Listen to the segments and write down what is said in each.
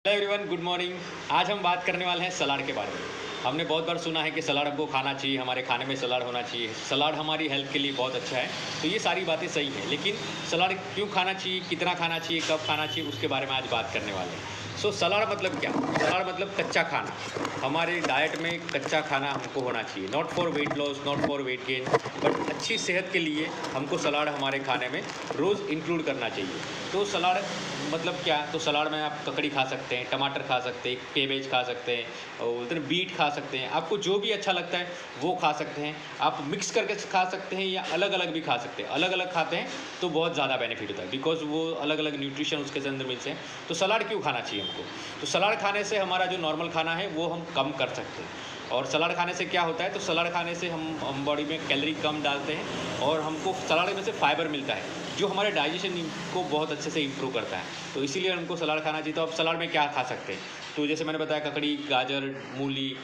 Hello everyone, good morning. आज हम बात करने वाले हैं सलाद के बारे में। हमने बहुत बार सुना है कि सलाद हमको खाना चाहिए, हमारे खाने में सलाद होना चाहिए, सलाद हमारी हेल्थ के लिए बहुत अच्छा है। तो ये सारी बातें सही हैं, लेकिन सलाद क्यों खाना चाहिए, कितना खाना चाहिए, कब खाना चाहिए, उसके बारे में आज बात करने वाले हैं। सलाद मतलब क्या? सलाद मतलब कच्चा खाना। हमारे डाइट में कच्चा खाना हमको होना चाहिए, not for weight loss, not for weight gain, but अच्छी सेहत के लिए हमको सलाद हमारे खाने में रोज़ इंक्लूड करना चाहिए। तो सलाद मतलब क्या? तो सलाद में आप ककड़ी खा सकते हैं, टमाटर खा सकते हैं, कैबेज खा सकते हैं, और उधर बीट खा सकते हैं। आपको जो भी अच्छा लगता है वो खा सकते हैं। आप मिक्स करके खा सकते हैं या अलग अलग भी खा सकते हैं। अलग अलग खाते हैं तो बहुत ज़्यादा बेनिफिट होता है, बिकॉज वो अलग अलग न्यूट्रिशन उसके अंदर मिलते हैं। तो सलाद क्यों खाना चाहिए हमको? तो सलाद खाने से हमारा जो नॉर्मल खाना है वो हम कम कर सकते हैं। और सलाद खाने से क्या होता है? तो सलाद खाने से हम बॉडी में कैलोरी कम डालते हैं और हमको सलाद में से फाइबर मिलता है जो हमारे डाइजेशन को बहुत अच्छे से इम्प्रूव करता है। तो इसीलिए हमको सलाद खाना चाहिए। तो आप सलाद में क्या खा सकते हैं? तो जैसे मैंने बताया, ककड़ी, गाजर, मूली,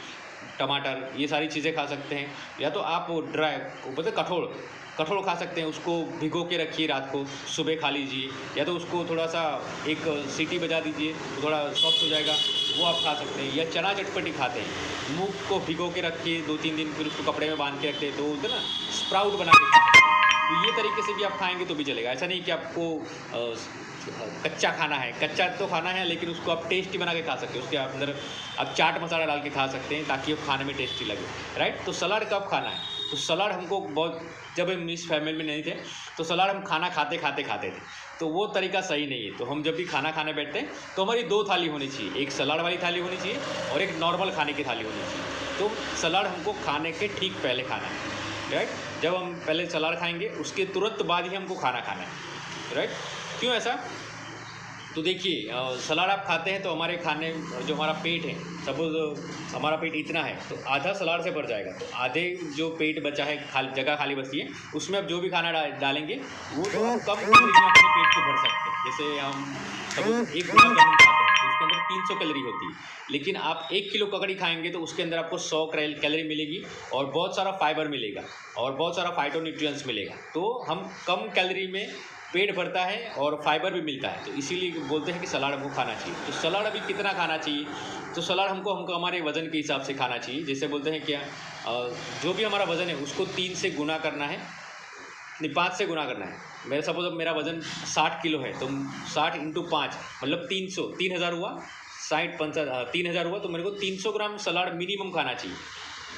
टमाटर, ये सारी चीज़ें खा सकते हैं। या तो आप ड्राई मतलब कठोल खा सकते हैं। उसको भिगो के रखिए, रात को सुबह खा लीजिए, या तो उसको थोड़ा सा एक सीटी बजा दीजिए तो थोड़ा सॉफ्ट हो जाएगा, वो आप खा सकते हैं। या चना चटपटी खाते हैं, मूंग को भिगो के रखिए 2-3 दिन, फिर उसको कपड़े में बांध के रखते हैं तो बोलते हैं ना, स्प्राउट बना के खा सकते हैं। तो ये तरीके से भी आप खाएंगे तो भी चलेगा। ऐसा नहीं कि आपको कच्चा खाना है। कच्चा तो खाना है, लेकिन उसको आप टेस्टी बना के खा सकते हैं। उसके अंदर आप चाट मसाला डाल के खा सकते हैं ताकि वो खाने में टेस्टी लगे, राइट। तो सलाद कब खाना है? तो सलाद हमको बहुत, जब हम इस फैमिली में नहीं थे तो सलाद हम खाना खाते खाते थे, तो वो तरीका सही नहीं है। तो हम जब भी खाना खाने बैठते हैं तो हमारी 2 थाली होनी चाहिए, एक सलाद वाली थाली होनी चाहिए और एक नॉर्मल खाने की थाली होनी चाहिए। तो सलाद हमको खाने के ठीक पहले खाना है, राइट। जब हम पहले सलाद खाएंगे उसके तुरंत बाद ही हमको खाना खाना है, राइट। क्यों ऐसा? तो देखिए, सलाद आप खाते हैं तो हमारे खाने, जो हमारा पेट है, सपोज हमारा पेट इतना है तो आधा सलाद से भर जाएगा। तो आधे जो पेट बचा है, जगह खाली बची है, उसमें आप जो भी खाना डालेंगे वो तो आप कम कैलोरी में अपने पेट को भर सकते हैं। जैसे हम सपोज एक गुलाब जामुन खाते हैं तो उसके अंदर 300 कैलोरी होती है, लेकिन आप 1 किलो ककड़ी खाएंगे तो उसके अंदर आपको 100 कैलोरी मिलेगी और बहुत सारा फाइबर मिलेगा और बहुत सारा फाइटोन्यूट्रिएंट्स मिलेगा। तो हम कम कैलोरी में पेट भरता है और फाइबर भी मिलता है। तो इसीलिए बोलते हैं कि सलाद हमको खाना चाहिए। तो सलाद अभी कितना खाना चाहिए? तो सलाद हमको हमारे वज़न के हिसाब से खाना चाहिए। जैसे बोलते हैं क्या, जो भी हमारा वज़न है उसको 3 से गुना करना है, नहीं 5 से गुना करना है। मेरा सपोज अब मेरा वज़न 60 किलो है तो 60 इंटू 5 मतलब 300, 3000 हुआ। 60 50 3000 हुआ, तो मेरे को 300 ग्राम सलाद मिनिमम खाना चाहिए,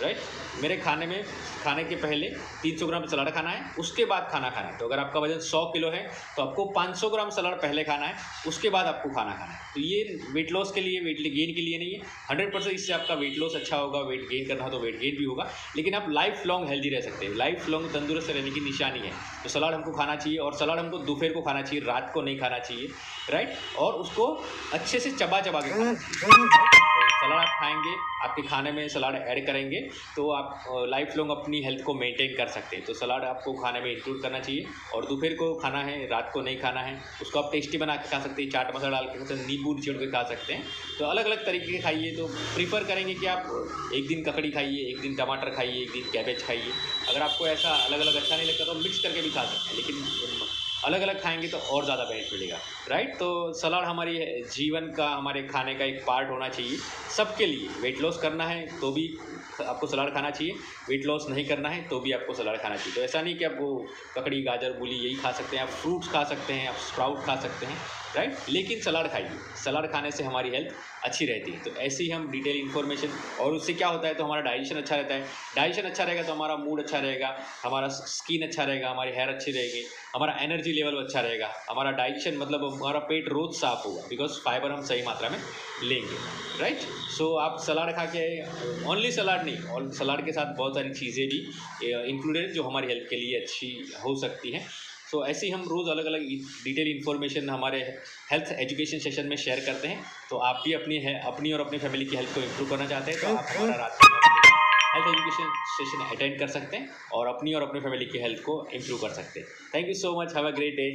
राइट। मेरे खाने के पहले 300 ग्राम सलाद खाना है, उसके बाद खाना खाना है। तो अगर आपका वजन 100 किलो है तो आपको 500 ग्राम सलाद पहले खाना है, उसके बाद आपको खाना खाना है। तो ये वेट लॉस के लिए, वेट गेन के लिए नहीं है। 100% इससे आपका वेट लॉस अच्छा होगा, वेट गेन करना हो तो वेट गेन भी होगा, लेकिन आप लाइफ लॉन्ग हेल्दी रह सकते हैं। लाइफ लॉन्ग तंदुरुस्त रहने की निशानी है। तो सलाद हमको खाना चाहिए, और सलाद हमको दोपहर को खाना चाहिए, रात को नहीं खाना चाहिए, राइट। और उसको अच्छे से चबा के खाना चाहिए। सलाद आप खाएंगे, आपके खाने में सलाद ऐड करेंगे तो आप लाइफ लॉन्ग अपनी हेल्थ को मेंटेन कर सकते हैं। तो सलाद आपको खाने में इंक्लूड करना चाहिए, और दोपहर को खाना है, रात को नहीं खाना है। उसको आप टेस्टी बना के खा सकते हैं, चाट मसाला डाल के खा सकते हैं, नींबू निचोड़ के खा सकते हैं। तो अलग अलग तरीके के खाइए। तो प्रीफर करेंगे कि आप एक दिन ककड़ी खाइए, एक दिन टमाटर खाइए, एक दिन कैबेज खाइए। अगर आपको ऐसा अलग अलग अच्छा नहीं लगता तो मिक्स करके भी खा सकते हैं, लेकिन अलग अलग खाएंगे तो और ज़्यादा बेनिफिट मिलेगा, राइट। तो सलाद हमारी जीवन का, हमारे खाने का एक पार्ट होना चाहिए सबके लिए। वेट लॉस करना है तो भी आपको सलाद खाना चाहिए, वेट लॉस नहीं करना है तो भी आपको सलाद खाना चाहिए। तो ऐसा नहीं कि आप वो ककड़ी, गाजर, मूली यही खा सकते हैं, आप फ्रूट्स खा सकते हैं, आप स्प्राउट खा सकते हैं, राइट। लेकिन सलाद खाइए। सलाद खाने से हमारी हेल्थ अच्छी रहती है। तो ऐसे ही हम डिटेल इन्फॉर्मेशन, और उससे क्या होता है तो हमारा डाइजेशन अच्छा रहता है। डाइजेशन अच्छा रहेगा तो हमारा मूड अच्छा रहेगा, हमारा स्किन अच्छा रहेगा, हमारे हेयर अच्छे रहेंगे, हमारा एनर्जी लेवल अच्छा रहेगा, हमारा डाइजेशन मतलब हमारा पेट रोज साफ होगा, बिकॉज फाइबर हम सही मात्रा में लेंगे, राइट। सो आप सलाद खा के, ओनली सलाद नहीं, और सलाद के साथ बहुत सारी चीज़ें भी इंक्लूडेड जो हमारी हेल्थ के लिए अच्छी हो सकती हैं। सो ऐसे ही हम रोज़ अलग अलग डिटेल इन्फॉर्मेशन हमारे हेल्थ एजुकेशन सेशन में शेयर करते हैं। तो आप भी अपनी और अपनी फैमिली की हेल्थ को इम्प्रूव करना चाहते हैं तो आप हमारा रात को हेल्थ एजुकेशन सेशन अटेंड कर सकते हैं और अपनी और अपनी फैमिली की हेल्थ को इम्प्रूव कर सकते हैं। Thank you so much, have a great day.